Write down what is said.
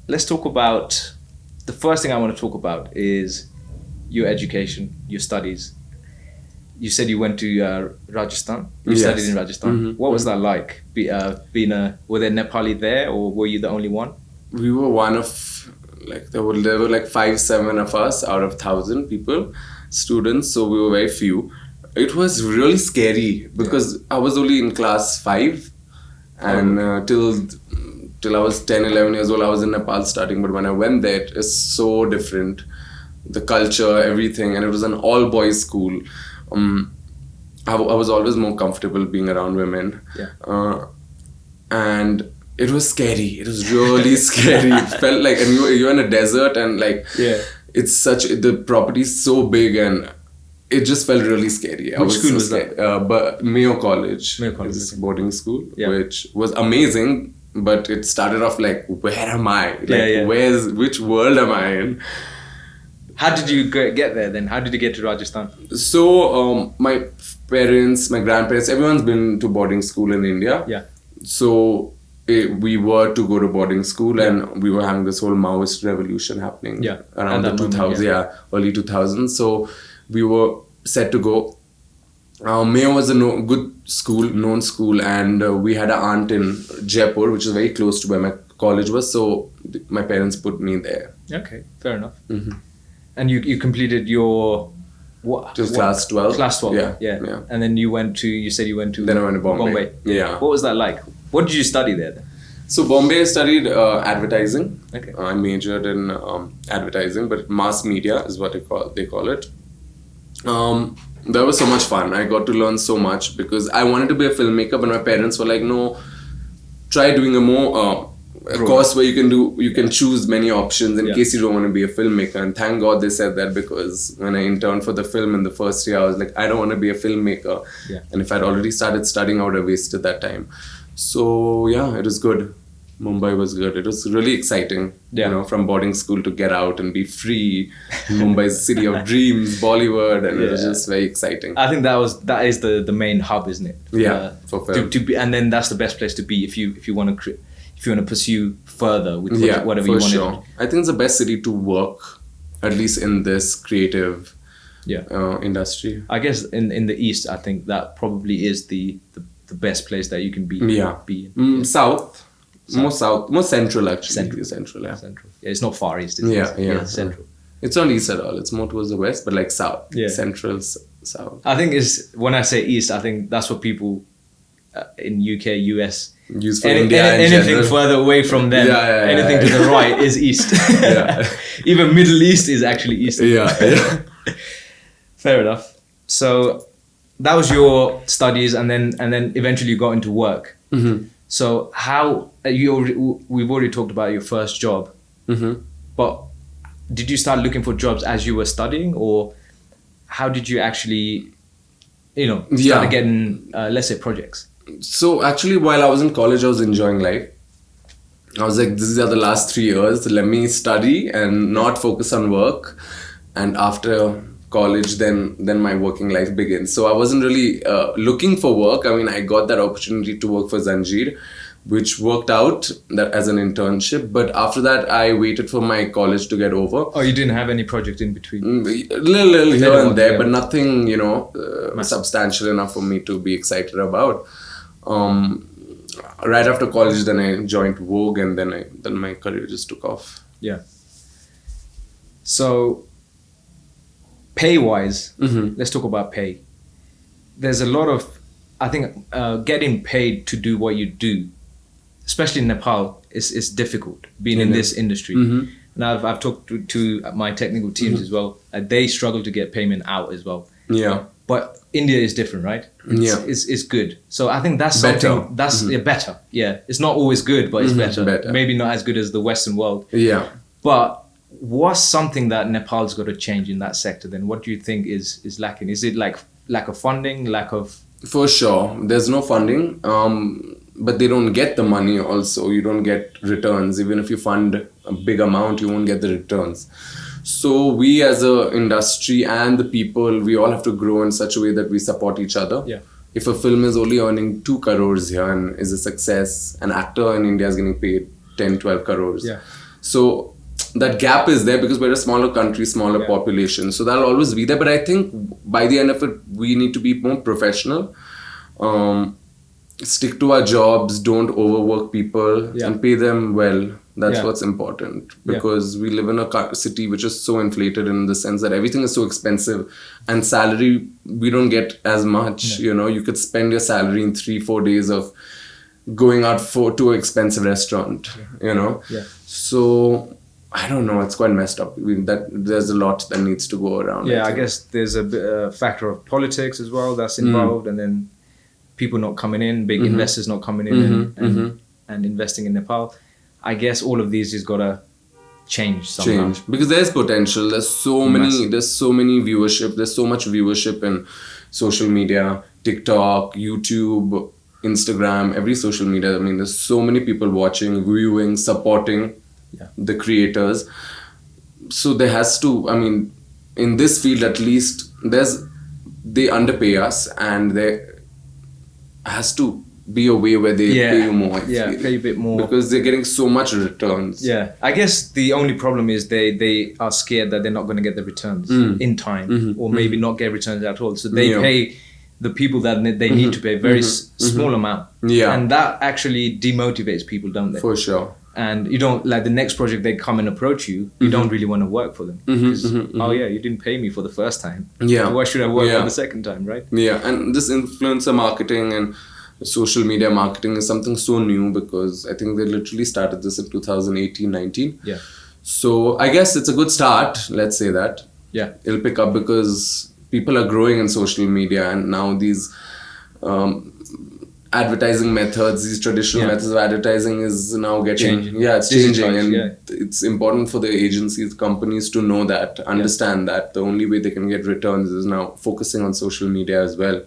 let's talk about, the first thing I want to talk about is your education, your studies. You said you went to Rajasthan. You studied in Rajasthan. Mm-hmm. What was that like? Were there Nepali there, or were you the only one? We were one of, like, there were like 5-7 of us out of 1,000 people, students, so we were very few. It was really scary because I was only in class 5, and till I was 10, 11 years old, I was in Nepal studying. But when I went there, it is so different. The culture, everything, and it was an all-boys school. I was always more comfortable being around women. And it was scary. It was really scary. It felt like, and you're in a desert, and like, it's the property is so big, and it just felt really scary. Which school was that? But Mayo College. Mayo College. It's a boarding school, which was amazing. But it started off like, where am I? Like, which world am I in? How did you get there then? How did you get to Rajasthan? So, my parents, my grandparents, everyone's been to boarding school in India. So, we were to go to boarding school, and we were having this whole Maoist revolution happening around the 2000s, early 2000s. So, we were set to go. Mayo was a good school, known school, and we had an aunt in Jaipur, which is very close to where my college was. So, my parents put me there. Okay, fair enough. And you completed your class 12. Class 12. Yeah. And then you said you went to Then I went to Bombay. Yeah. What was that like? What did you study there then? So Bombay, I studied advertising. Okay. I majored in advertising, but mass media is what they call it. That was so much fun. I got to learn so much because I wanted to be a filmmaker, but my parents were like, no, try doing a course where you can choose many options in case you don't want to be a filmmaker. And thank God they said that, because when I interned for the film in the first year, I was like, I don't want to be a filmmaker. And if I'd already started studying, I would have wasted that time. So it was good. Mumbai was good. It was really exciting, from boarding school to get out and be free. Mumbai's city of dreams, Bollywood, and it was just very exciting. I think that is the main hub, isn't it? For film. To be, and then that's the best place to be if you want to pursue further with whatever you want to do. I think it's the best city to work, at least in this creative industry. I guess in the East, I think that probably is the best place that you can be. Be in. South. More central actually. Central. Yeah, it's not far east. It's central. It's not east at all. It's more towards the west, but like south. Central, south. I think when I say east, I think that's what people in UK, US use for India. Anything further away from them, anything to the right is east. Even Middle East is actually east. Fair enough. So that was your studies, and then eventually you got into work. So how we've already talked about your first job, but did you start looking for jobs as you were studying, or how did you actually, start getting let's say projects? So actually, while I was in college, I was enjoying life. I was like, these are the last 3 years. Let me study and not focus on work. And after college, then my working life begins. So I wasn't really looking for work. I mean, I got that opportunity to work for Zanjeer, which worked out that as an internship. But after that, I waited for my college to get over. Oh, you didn't have any project in between? Little here and there, but nothing, substantial enough for me to be excited about. Right after college, then I joined Vogue, and then my career just took off. Yeah. So, pay-wise, let's talk about pay. There's a lot of, I think, getting paid to do what you do, especially in Nepal, is difficult, being in this industry. And I've talked to my technical teams as well. They struggle to get payment out as well. But India is different, right? It's good. So I think that's better. Something that's better. Yeah, it's not always good, but it's better. Maybe not as good as the Western world. But what's something that Nepal's got to change in that sector then? What do you think is lacking? Is it like lack of funding, lack of... For sure. There's no funding, but they don't get the money also. You don't get returns. Even if you fund a big amount, you won't get the returns. So we as a industry and the people, we all have to grow in such a way that we support each other. If a film is only earning 2 crores here and is a success, an actor in India is getting paid 10, 12 crores. So that gap is there because we're a smaller country, smaller population. So that'll always be there. But I think by the end of it, we need to be more professional. Stick to our jobs, don't overwork people, and pay them well. That's what's important, because we live in a city which is so inflated in the sense that everything is so expensive, and salary, we don't get as much. You know, you could spend your salary in 3-4 days of going out to an expensive restaurant, you know. So I don't know, it's quite messed up. There's a lot that needs to go around. I guess there's a factor of politics as well that's involved, and then people not coming in, big investors not coming in and investing in Nepal. I guess all of these has got to change somehow. Because there's potential. There's so many viewership. There's so much viewership in social media, TikTok, YouTube, Instagram, every social media. I mean, there's so many people watching, viewing, supporting the creators. So there has to, I mean, in this field at least, they underpay us, and there has to be a way where they pay you more. Pay a bit more. Because they're getting so much returns. I guess the only problem is they are scared that they're not going to get the returns in time, or maybe not get returns at all. So they pay the people that they need to pay a very small amount. And that actually demotivates people, don't they? For sure. And you don't, like the next project they come and approach you, you don't really want to work for them. Because, you didn't pay me for the first time. Why should I work for the second time, right? And this influencer marketing and social media marketing is something so new, because I think they literally started this in 2018-19. So I guess it's a good start, let's say that. It'll pick up because people are growing in social media, and now these advertising methods, these traditional methods of advertising is now getting changing. It's changing, and it's important for the agencies, companies to know that, understand that the only way they can get returns is now focusing on social media as well.